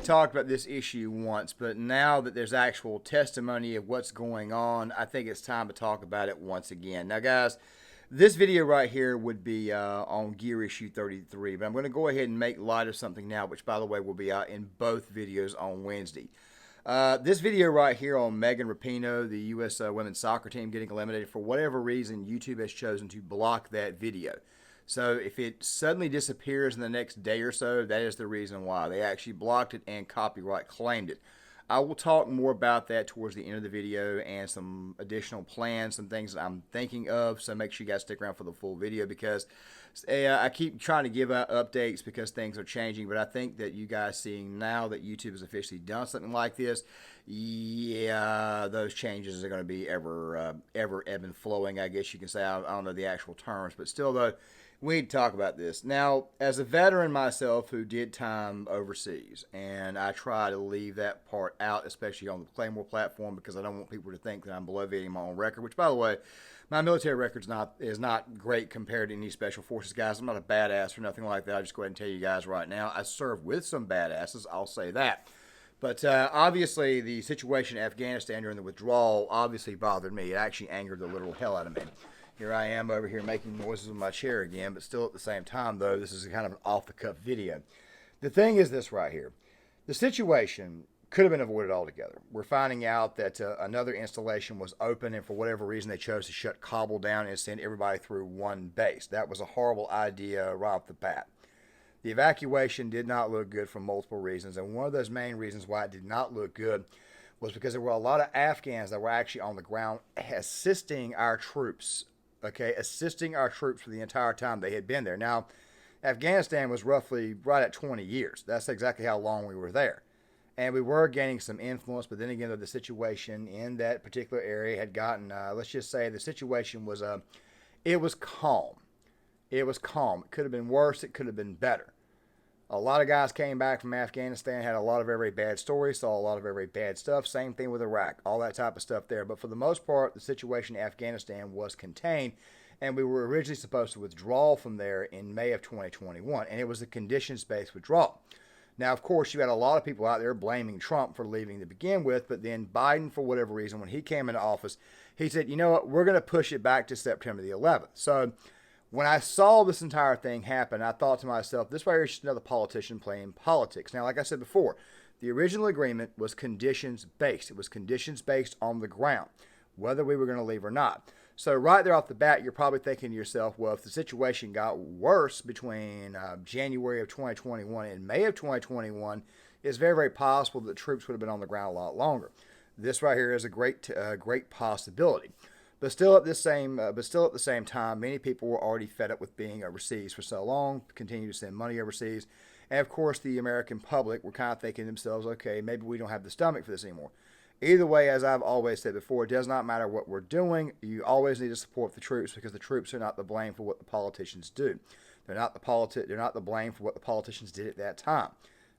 talked about this issue once, but now that there's actual testimony of what's going on, I think it's time to talk about it once again. Now, guys, this video right here would be on Gear Issue 33, but I'm going to go ahead and make light of something now, which, by the way, will be out in both videos on Wednesday. This video right here on Megan Rapinoe, the U.S. women's soccer team getting eliminated, for whatever reason, YouTube has chosen to block that video. So if it suddenly disappears in the next day or so, that is the reason why. They actually blocked it and copyright claimed it. I will talk more about that towards the end of the video and some additional plans, some things that I'm thinking of. So make sure you guys stick around for the full video because I keep trying to give out updates because things are changing. But I think that you guys seeing now that YouTube has officially done something like this, yeah, those changes are going to be ever ebb and flowing, I guess you can say. I don't know the actual terms, but still though, we need to talk about this. Now, as a veteran myself who did time overseas, and I try to leave that part out, especially on the Claymore platform, because I don't want people to think that I'm bloviating my own record, which, by the way, my military record is not great compared to any special forces guys. I'm not a badass or nothing like that. I'll just go ahead and tell you guys right now. I served with some badasses, I'll say that. But obviously, the situation in Afghanistan during the withdrawal obviously bothered me. It actually angered the literal hell out of me. Here I am over here making noises with my chair again, but still at the same time, though, this is kind of an off-the-cuff video. The thing is this right here. The situation could have been avoided altogether. We're finding out that another installation was open, and for whatever reason, they chose to shut Kabul down and send everybody through one base. That was a horrible idea right off the bat. The evacuation did not look good for multiple reasons, and one of those main reasons why it did not look good was because there were a lot of Afghans that were actually on the ground assisting our troops. Okay, assisting our troops for the entire time they had been there. Now, Afghanistan was roughly right at 20 years. That's exactly how long we were there. And we were gaining some influence, but then again, the situation in that particular area had gotten, let's just say the situation was, it was calm. It was calm. It could have been worse. It could have been better. A lot of guys came back from Afghanistan, had a lot of very bad stories, saw a lot of very bad stuff. Same thing with Iraq, all that type of stuff there. But for the most part, the situation in Afghanistan was contained, and we were originally supposed to withdraw from there in May of 2021, and it was a conditions-based withdrawal. Now, of course, you had a lot of people out there blaming Trump for leaving to begin with, but then Biden, for whatever reason, when he came into office, he said, you know what, we're going to push it back to September the 11th. So when I saw this entire thing happen, I thought to myself, this right here is just another politician playing politics. Now, like I said before, the original agreement was conditions-based. It was conditions-based on the ground, whether we were going to leave or not. So right there off the bat, you're probably thinking to yourself, well, if the situation got worse between January of 2021 and May of 2021, it's very possible that troops would have been on the ground a lot longer. This right here is a great possibility. But still at the same time, many people were already fed up with being overseas for so long, continue to send money overseas. And of course, the American public were kind of thinking to themselves, okay, maybe we don't have the stomach for this anymore. Either way, as I've always said before, it does not matter what we're doing. You always need to support the troops because the troops are not the blame for what the politicians do. They're not the blame for what the politicians did at that time.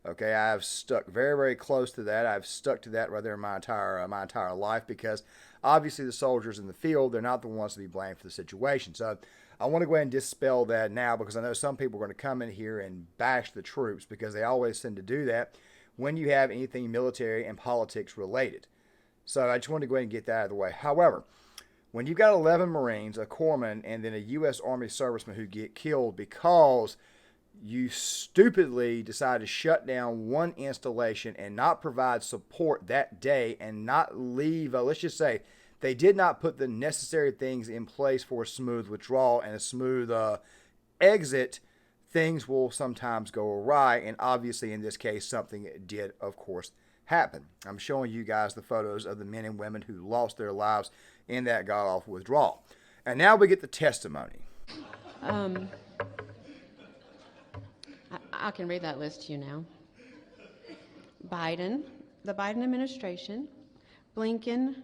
Okay, I've stuck very close to that. I've stuck to that right there my entire life because obviously the soldiers in the field, they're not the ones to be blamed for the situation. So I want to go ahead and dispel that now because I know some people are going to come in here and bash the troops because they always tend to do that when you have anything military and politics related. So I just wanted to go ahead and get that out of the way. However, when you've got 11 Marines, a corpsman, and then a U.S. Army serviceman who get killed because you stupidly decide to shut down one installation and not provide support that day and not leave, let's just say, they did not put the necessary things in place for a smooth withdrawal and a smooth exit, things will sometimes go awry. And obviously, in this case, something did, of course, happen. I'm showing you guys the photos of the men and women who lost their lives in that god-awful withdrawal. And now we get the testimony. I can read that list to you now. Biden, the Biden administration, Blinken,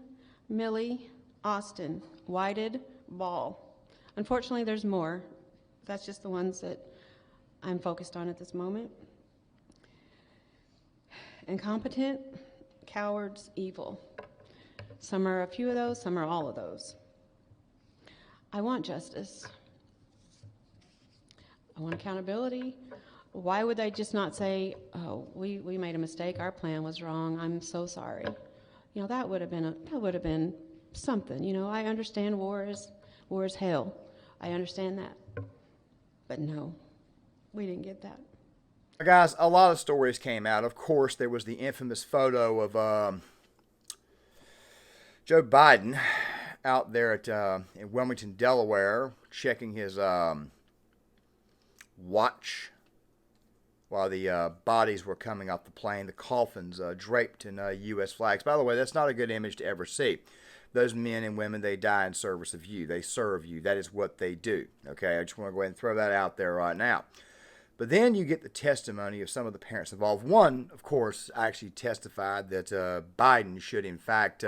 Milley, Austin, Whited, Ball. Unfortunately, there's more. That's just the ones that I'm focused on at this moment. Incompetent, cowards, evil. Some are a few of those, some are all of those. I want justice. I want accountability. why would they just not say, oh, we made a mistake, our plan was wrong, I'm so sorry. You know, that would have been something. You know, I understand war is hell. I understand that. But no, we didn't get that. Guys, a lot of stories came out. Of course, there was the infamous photo of Joe Biden out there at in Wilmington, Delaware, checking his watch while the bodies were coming off the plane, the coffins draped in U.S. flags. By the way, that's not a good image to ever see. Those men and women, they die in service of you. They serve you. That is what they do. Okay, I just want to go ahead and throw that out there right now. But then you get the testimony of some of the parents involved. One, of course, actually testified that Biden should, in fact,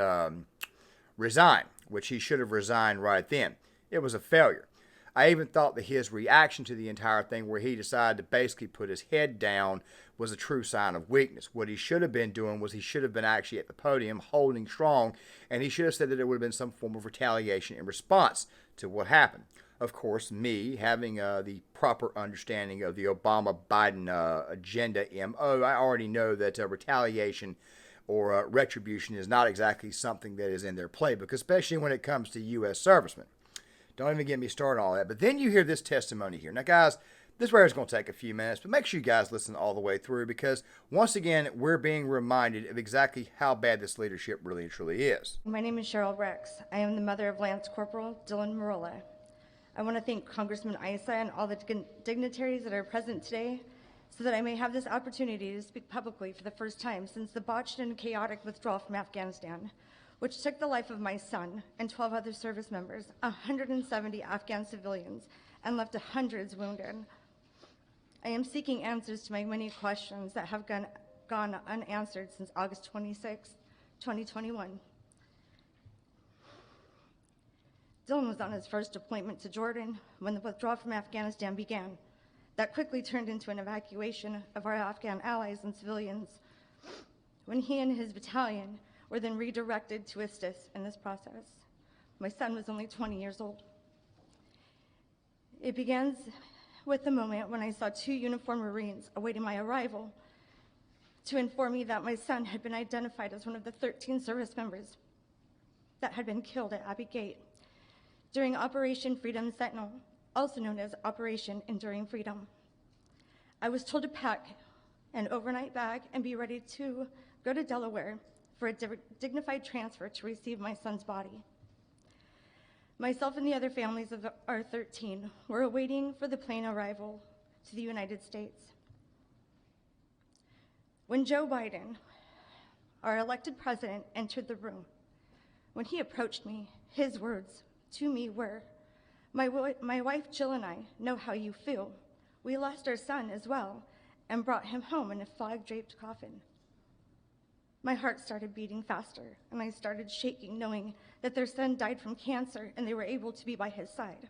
resign, which he should have resigned right then. It was a failure. I even thought that his reaction to the entire thing, where he decided to basically put his head down, was a true sign of weakness. What he should have been doing was he should have been actually at the podium holding strong, and he should have said that there would have been some form of retaliation in response to what happened. Of course, me, having the proper understanding of the Obama-Biden agenda MO, I already know that retaliation or retribution is not exactly something that is in their playbook, especially when it comes to U.S. servicemen. Don't even get me started on all that. But then you hear this testimony here. Now, guys, this right here is going to take a few minutes, but make sure you guys listen all the way through, because once again, we're being reminded of exactly how bad this leadership really and truly is. My name is Cheryl Rex. I am the mother of Lance Corporal Dylan Marola. I want to thank Congressman Issa and all the dignitaries that are present today so that I may have this opportunity to speak publicly for the first time since the botched and chaotic withdrawal from Afghanistan, which took the life of my son and 12 other service members, 170 Afghan civilians, and left hundreds wounded. I am seeking answers to my many questions that have gone unanswered since August 26, 2021. Dylan was on his first deployment to Jordan when the withdrawal from Afghanistan began. That quickly turned into an evacuation of our Afghan allies and civilians, when he and his battalion were then redirected to assist in this process. My son was only 20 years old. It begins with the moment when I saw 2 uniformed Marines awaiting my arrival to inform me that my son had been identified as one of the 13 service members that had been killed at Abbey Gate during Operation Freedom Sentinel, also known as Operation Enduring Freedom. I was told to pack an overnight bag and be ready to go to Delaware for a dignified transfer to receive my son's body. Myself and the other families of our 13 were awaiting for the plane arrival to the United States. When Joe Biden, our elected president, entered the room, when he approached me, his words to me were, my wife Jill and I know how you feel. We lost our son as well and brought him home in a flag-draped coffin. My heart started beating faster, and I started shaking, knowing that their son died from cancer and they were able to be by his side.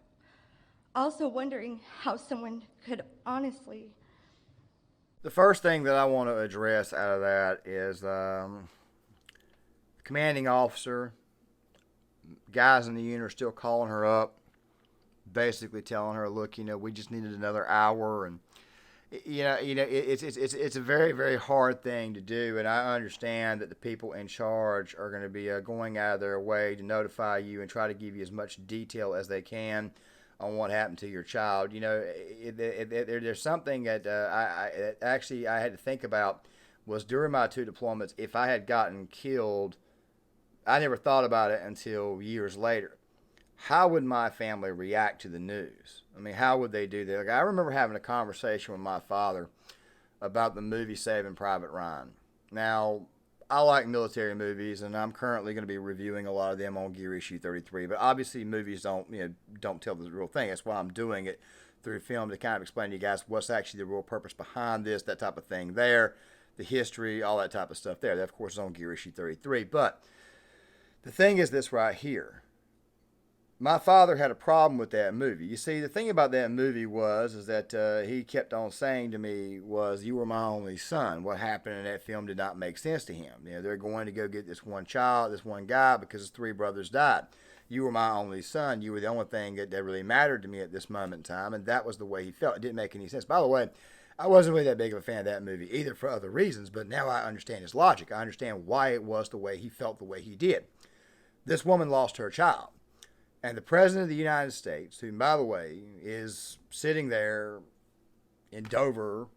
Also wondering how someone could honestly... The first thing that I want to address out of that is commanding officer, guys in the unit are still calling her up, basically telling her, look, we just needed another hour, and it's a very, very hard thing to do, and I understand that the people in charge are going to be going out of their way to notify you and try to give you as much detail as they can on what happened to your child. There's something that I had to think about was during my 2 deployments, if I had gotten killed, I never thought about it until years later. How would my family react to the news? I mean, how would they do that? Like, I remember having a conversation with my father about the movie Saving Private Ryan. Now, I like military movies, and I'm currently going to be reviewing a lot of them on Gear Issue 33. But obviously, movies don't tell the real thing. That's why I'm doing it through film to kind of explain to you guys what's actually the real purpose behind this, that type of thing there, the history, all that type of stuff there. That, of course, is on Gear Issue 33. But the thing is this right here. My father had a problem with that movie. You see, the thing about that movie is that he kept on saying to me was, you were my only son. What happened in that film did not make sense to him. They're going to go get this one child, this one guy, because his 3 brothers died. You were my only son. You were the only thing that really mattered to me at this moment in time, and that was the way he felt. It didn't make any sense. By the way, I wasn't really that big of a fan of that movie either for other reasons, but now I understand his logic. I understand why it was the way he felt the way he did. This woman lost her child. And the President of the United States, who, by the way, is sitting there in Dover,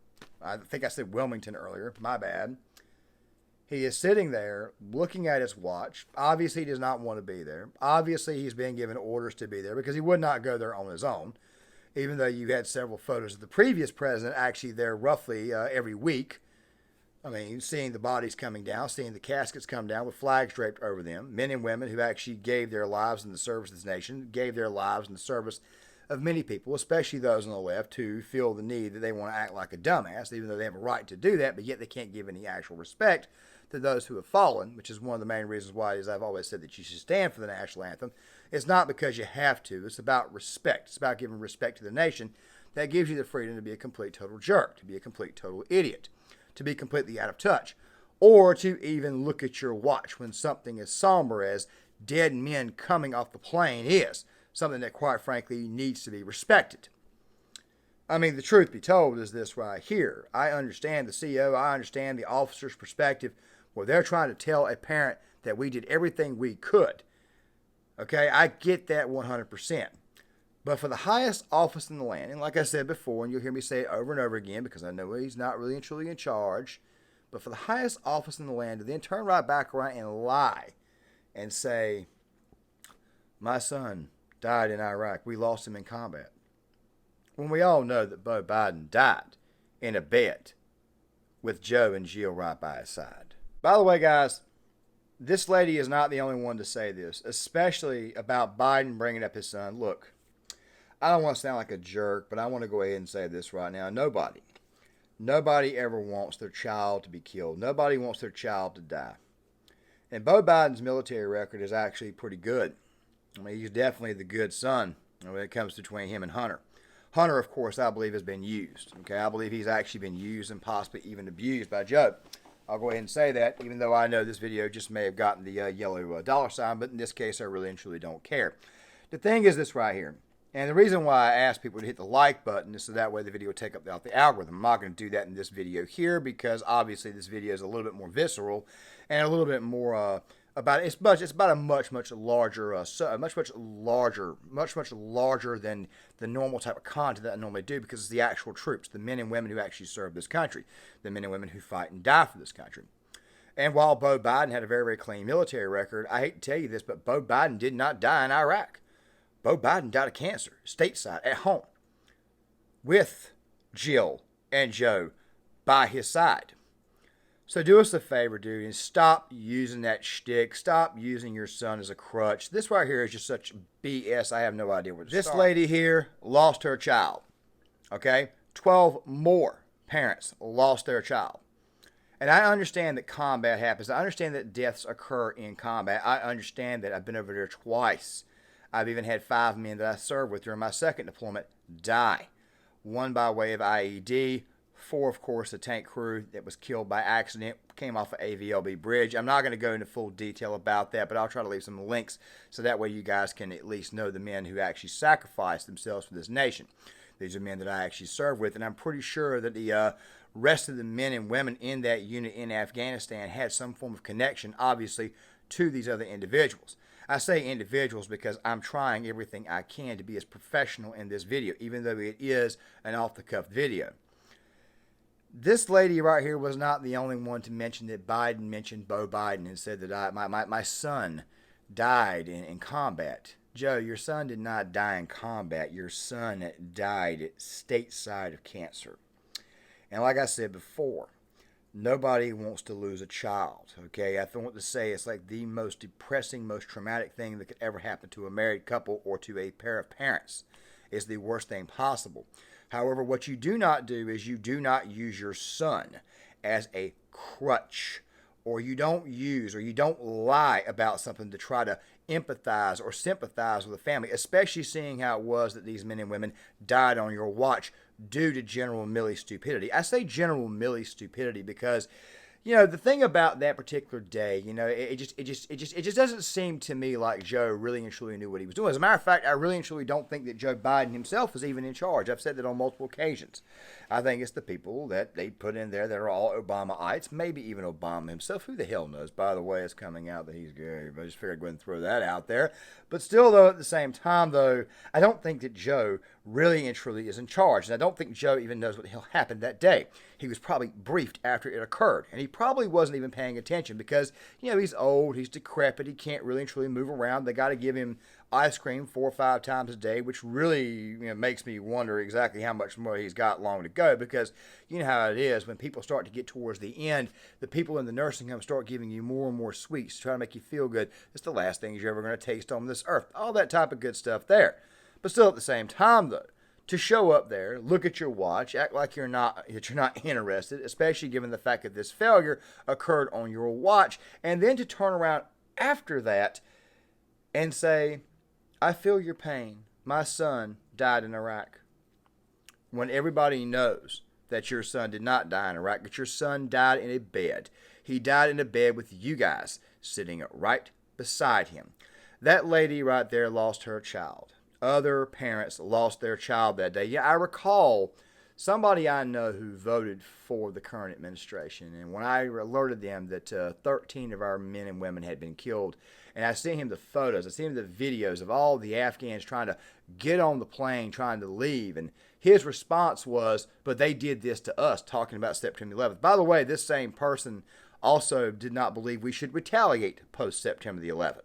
I think I said Wilmington earlier, my bad. He is sitting there looking at his watch. Obviously, he does not want to be there. Obviously, he's being given orders to be there because he would not go there on his own, even though you had several photos of the previous president actually there roughly every week. I mean, seeing the bodies coming down, seeing the caskets come down with flags draped over them, men and women who actually gave their lives in the service of this nation, gave their lives in the service of many people, especially those on the left who feel the need that they want to act like a dumbass, even though they have a right to do that, but yet they can't give any actual respect to those who have fallen, which is one of the main reasons why, as I've always said, that you should stand for the national anthem. It's not because you have to. It's about respect. It's about giving respect to the nation. That gives you the freedom to be a complete total jerk, to be a complete total idiot, to be completely out of touch, or to even look at your watch when something as somber as dead men coming off the plane is, something that quite frankly needs to be respected. I mean, the truth be told is this right here. I understand the CO, I understand the officer's perspective where they're trying to tell a parent that we did everything we could. Okay, I get that 100%. But for the highest office in the land, and like I said before, and you'll hear me say it over and over again because I know he's not really and truly in charge, but for the highest office in the land to then turn right back around and lie and say, my son died in Iraq, we lost him in combat. When we all know that Beau Biden died in a bed with Joe and Jill right by his side. By the way, guys, this lady is not the only one to say this, especially about Biden bringing up his son. Look, I don't want to sound like a jerk, but I want to go ahead and say this right now. Nobody ever wants their child to be killed. Nobody wants their child to die. And Beau Biden's military record is actually pretty good. I mean, he's definitely the good son when it comes between him and Hunter. Hunter, of course, I believe has been used. Okay, I believe he's actually been used and possibly even abused by Joe. I'll go ahead and say that, even though I know this video just may have gotten the yellow dollar sign, but in this case, I really and truly don't care. The thing is this right here. And the reason why I ask people to hit the like button is so that way the video will take up the algorithm. I'm not going to do that in this video here because obviously this video is a little bit more visceral and a little bit more about it's about a much larger much larger than the normal type of content that I normally do because it's the actual troops, the men and women who actually serve this country, the men and women who fight and die for this country. And while Beau Biden had a very clean military record, I hate to tell you this, but Beau Biden did not die in Iraq. Beau Biden died of cancer, stateside, at home, with Jill and Joe by his side. So do us a favor, dude, and stop using that shtick. Stop using your son as a crutch. This right here is just such BS. I have no idea where to start. This lady here lost her child. Okay? 12 more parents lost their child. And I understand that combat happens. I understand that deaths occur in combat. I understand that. I've been over there twice. I've even had 5 men that I served with during my second deployment die. 1 by way of IED, 4, of course, the tank crew that was killed by accident, came off of AVLB Bridge. I'm not going to go into full detail about that, but I'll try to leave some links so that way you guys can at least know the men who actually sacrificed themselves for this nation. These are men that I actually served with, and I'm pretty sure that the rest of the men and women in that unit in Afghanistan had some form of connection, obviously, to these other individuals. I say individuals because I'm trying everything I can to be as professional in this video, even though it is an off-the-cuff video. This lady right here was not the only one to mention that Biden mentioned Beau Biden and said that my son died in combat. Joe, your son did not die in combat. Your son died stateside of cancer. And like I said before, nobody wants to lose a child, okay? I want to say it's like the most depressing, most traumatic thing that could ever happen to a married couple or to a pair of parents. It's the worst thing possible. However, what you do not do is you do not use your son as a crutch, or you don't use or you don't lie about something to try to empathize or sympathize with the family, especially seeing how it was that these men and women died on your watch due to General Milley's stupidity. I say General Milley's stupidity because The thing about that particular day, it just doesn't seem to me like Joe really and truly knew what he was doing. As a matter of fact, I really and truly don't think that Joe Biden himself is even in charge. I've said that on multiple occasions. I think it's the people that they put in there that are all Obamaites, maybe even Obama himself. Who the hell knows? By the way, it's coming out that he's gay. I just figured I'd go ahead and throw that out there. But still, though, at the same time, though, I don't think that Joe really and truly is in charge. And I don't think Joe even knows what the hell happened that day. He was probably briefed after it occurred. And he probably wasn't even paying attention because, he's old, he's decrepit, he can't really and truly move around. They got to give him ice cream 4 or 5 times a day, which really makes me wonder exactly how much more he's got long to go, because you know how it is when people start to get towards the end, the people in the nursing home start giving you more and more sweets to try to make you feel good. It's the last things you're ever going to taste on this earth. All that type of good stuff there. But still at the same time, though, to show up there, look at your watch, act like you're not interested, especially given the fact that this failure occurred on your watch, and then to turn around after that and say, I feel your pain. My son died in Iraq. When everybody knows that your son did not die in Iraq, that your son died in a bed. He died in a bed with you guys sitting right beside him. That lady right there lost her child. Other parents lost their child that day. Yeah, I recall somebody I know who voted for the current administration, and when I alerted them that 13 of our men and women had been killed, and I sent him the photos, I sent him the videos of all the Afghans trying to get on the plane, trying to leave, and his response was, but they did this to us, talking about September 11th. By the way, this same person also did not believe we should retaliate post-September the 11th.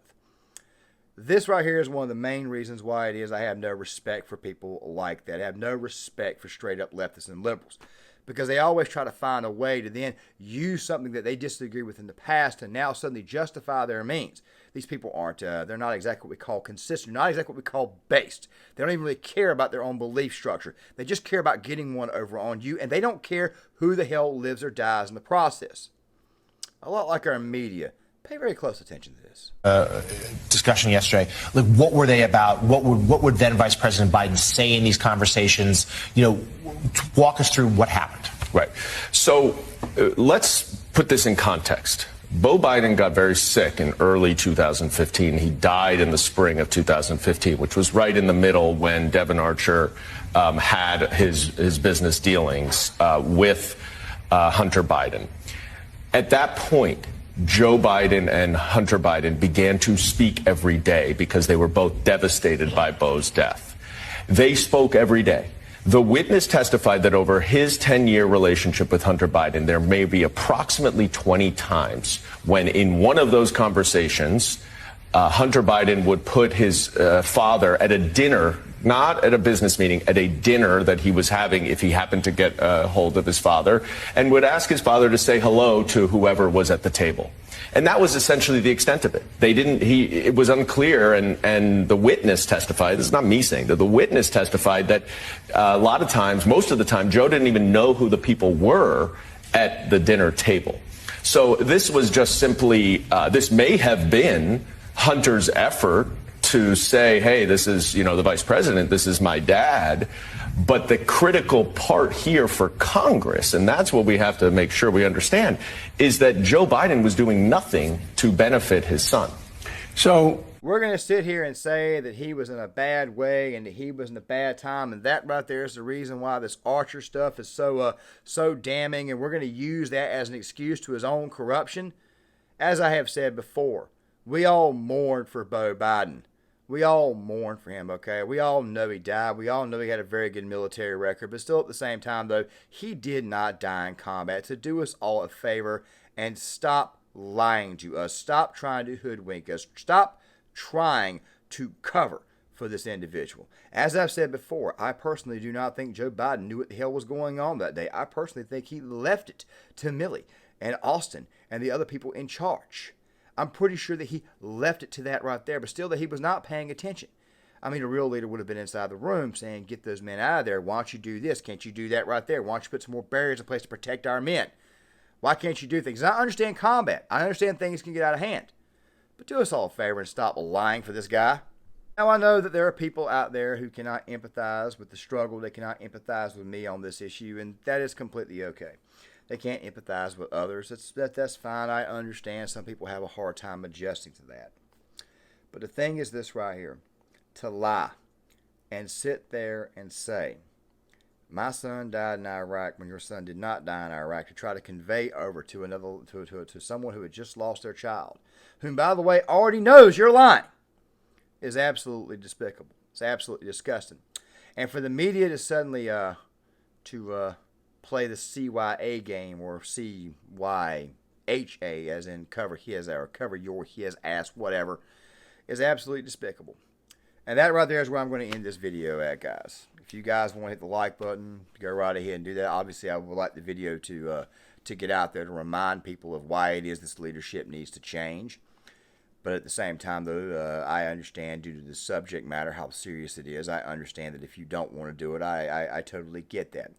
This right here is one of the main reasons why it is I have no respect for people like that. I have no respect for straight up leftists and liberals, because they always try to find a way to then use something that they disagree with in the past and now suddenly justify their means. These people aren't, they're not exactly what we call consistent, not exactly what we call based. They don't even really care about their own belief structure. They just care about getting one over on you, and they don't care who the hell lives or dies in the process. A lot like our media. Pay very close attention to this. Discussion yesterday. Like, what were they about? What would then Vice President Biden say in these conversations? Walk us through what happened. Right. So let's put this in context. Beau Biden got very sick in early 2015. He died in the spring of 2015, which was right in the middle when Devon Archer had his business dealings with Hunter Biden. At that point, Joe Biden and Hunter Biden began to speak every day because they were both devastated by Beau's death. They spoke every day. The witness testified that over his 10-year relationship with Hunter Biden, there may be approximately 20 times when in one of those conversations, Hunter Biden would put his father at a dinner, not at a business meeting, at a dinner that he was having if he happened to get a hold of his father, and would ask his father to say hello to whoever was at the table. And that was essentially the extent of it. It was unclear, and the witness testified, this is not me saying, that the witness testified that a lot of times, most of the time, Joe didn't even know who the people were at the dinner table. So this was just simply, this may have been Hunter's effort to say, hey, this is, the vice president, this is my dad. But the critical part here for Congress, and that's what we have to make sure we understand, is that Joe Biden was doing nothing to benefit his son. So we're going to sit here and say that he was in a bad way and that he was in a bad time, and that right there is the reason why this Archer stuff is so damning, and we're going to use that as an excuse to his own corruption. As I have said before, we all mourn for Beau Biden. We all mourn for him, okay? We all know he died. We all know he had a very good military record. But still, at the same time, though, he did not die in combat. So do us all a favor and stop lying to us. Stop trying to hoodwink us. Stop trying to cover for this individual. As I've said before, I personally do not think Joe Biden knew what the hell was going on that day. I personally think he left it to Milley and Austin and the other people in charge. I'm pretty sure that he left it to that right there, but still that he was not paying attention. I mean, a real leader would have been inside the room saying, get those men out of there. Why don't you do this? Can't you do that right there? Why don't you put some more barriers in place to protect our men? Why can't you do things? I understand combat. I understand things can get out of hand. But do us all a favor and stop lying for this guy. Now, I know that there are people out there who cannot empathize with the struggle. They cannot empathize with me on this issue, and that is completely okay. They can't empathize with others. That's fine. I understand some people have a hard time adjusting to that. But the thing is this right here. To lie and sit there and say, my son died in Iraq when your son did not die in Iraq, to try to convey over to someone who had just lost their child, whom, by the way, already knows you're lying, is absolutely despicable. It's absolutely disgusting. And for the media to suddenly play the CYA game, or CYHA, as in cover his or cover your his ass, whatever, is absolutely despicable. And that right there is where I'm going to end this video at, guys. If you guys want to hit the like button, go right ahead and do that. Obviously, I would like the video to get out there to remind people of why it is this leadership needs to change. But at the same time, though, I understand, due to the subject matter, how serious it is. I understand that if you don't want to do it, I totally get that.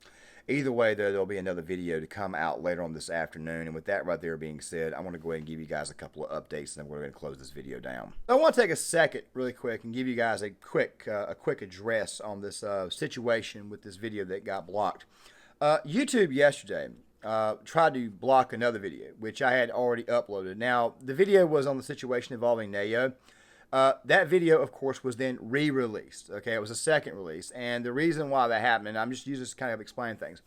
Either way, though, there'll be another video to come out later on this afternoon. And with that right there being said, I want to go ahead and give you guys a couple of updates, and then we're going to close this video down. I want to take a second really quick and give you guys a quick address on this situation with this video that got blocked. YouTube yesterday tried to block another video, which I had already uploaded. Now, the video was on the situation involving Nayo. That video, of course, was then re-released. Okay, it was a second release, and the reason why that happened, and I'm just using this to kind of explain things.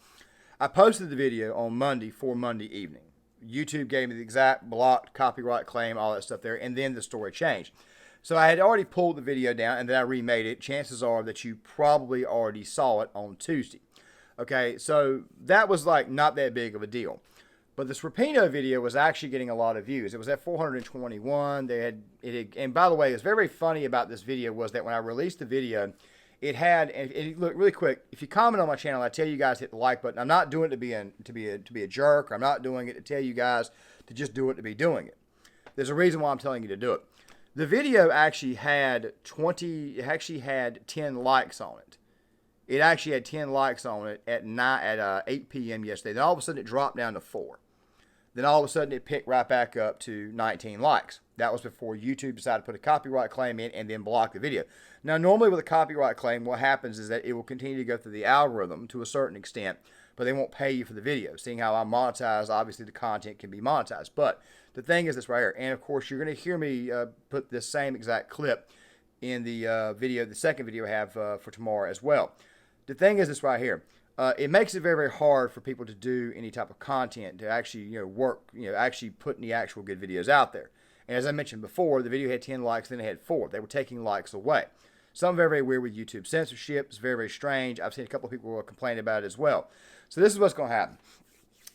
I posted the video on Monday for Monday evening. YouTube gave me the exact blocked copyright claim, all that stuff there, and then the story changed. So I had already pulled the video down, and then I remade it. Chances are that you probably already saw it on Tuesday. Okay, so that was like not that big of a deal. But this Rapino video was actually getting a lot of views. It was at 421. And by the way, what's very funny about this video was that when I released the video, look really quick. If you comment on my channel, I tell you guys to hit the like button. I'm not doing it to be a jerk. I'm not doing it to tell you guys to just do it to be doing it. There's a reason why I'm telling you to do it. The video actually had 10 likes on it. It actually had 10 likes on it at 8 p.m. yesterday. Then all of a sudden it dropped down to 4. Then all of a sudden it picked right back up to 19 likes. That was before YouTube decided to put a copyright claim in and then block the video. Now, normally with a copyright claim, what happens is that it will continue to go through the algorithm to a certain extent, but they won't pay you for the video. Seeing how I monetize, obviously the content can be monetized. But the thing is this right here. And of course, you're going to hear me put this same exact clip in the video, the second video I have for tomorrow as well. The thing is this right here. It makes it very, very hard for people to do any type of content, to actually, work, actually put any actual good videos out there. And as I mentioned before, the video had 10 likes, then it had 4. They were taking likes away. Something very, very weird with YouTube censorship. It's very, very strange. I've seen a couple of people complain about it as well. So this is what's going to happen.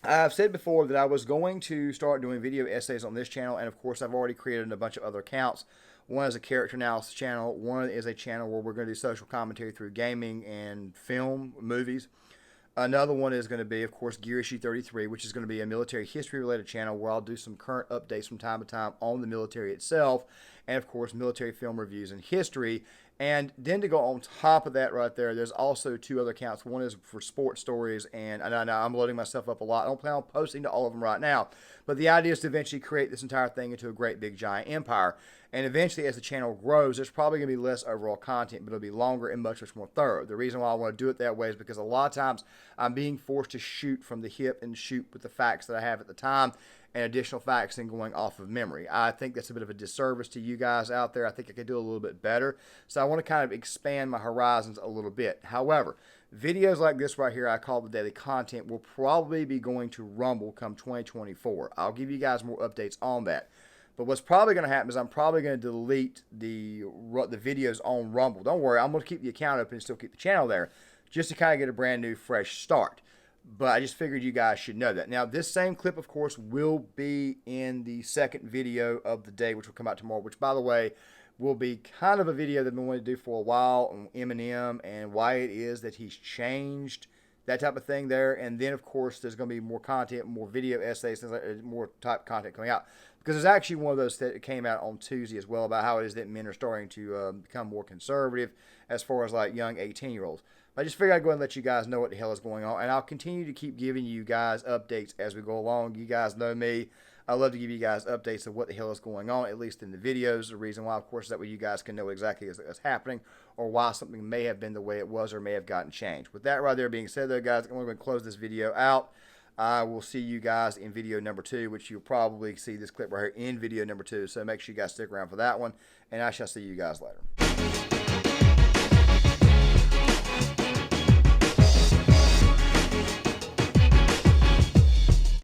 I've said before that I was going to start doing video essays on this channel, and of course I've already created a bunch of other accounts. One is a character analysis channel. One is a channel where we're going to do social commentary through gaming and film, movies. Another one is going to be, of course, Gear Issue 33, which is going to be a military history-related channel where I'll do some current updates from time to time on the military itself, and, of course, military film reviews and history. And then to go on top of that right there, there's also 2 other accounts. One is for sports stories, and I know I'm loading myself up a lot. I don't plan on posting to all of them right now, but the idea is to eventually create this entire thing into a great big giant empire. And eventually, as the channel grows, there's probably going to be less overall content, but it'll be longer and much, much more thorough. The reason why I want to do it that way is because a lot of times I'm being forced to shoot from the hip and shoot with the facts that I have at the time and additional facts and going off of memory. I think that's a bit of a disservice to you guys out there. I think I could do a little bit better. So I want to kind of expand my horizons a little bit. However, videos like this right here, I call the daily content, will probably be going to Rumble come 2024. I'll give you guys more updates on that. But what's probably going to happen is I'm probably going to delete the videos on Rumble. Don't worry, I'm going to keep the account open and still keep the channel there just to kind of get a brand new, fresh start. But I just figured you guys should know that. Now, this same clip, of course, will be in the second video of the day, which will come out tomorrow, which, by the way, will be kind of a video that I've been wanting to do for a while on Eminem and why it is that he's changed, that type of thing there. And then, of course, there's going to be more content, more video essays, more type content coming out. Because there's actually one of those that came out on Tuesday as well about how it is that men are starting to become more conservative as far as like young 18-year-olds. I just figured I'd go ahead and let you guys know what the hell is going on. And I'll continue to keep giving you guys updates as we go along. You guys know me. I love to give you guys updates of what the hell is going on, at least in the videos. The reason why, of course, is that way you guys can know exactly what's happening or why something may have been the way it was or may have gotten changed. With that right there being said, though, guys, I'm going to close this video out. I will see you guys in video number 2, which you'll probably see this clip right here in video number 2. So make sure you guys stick around for that one, and I shall see you guys later.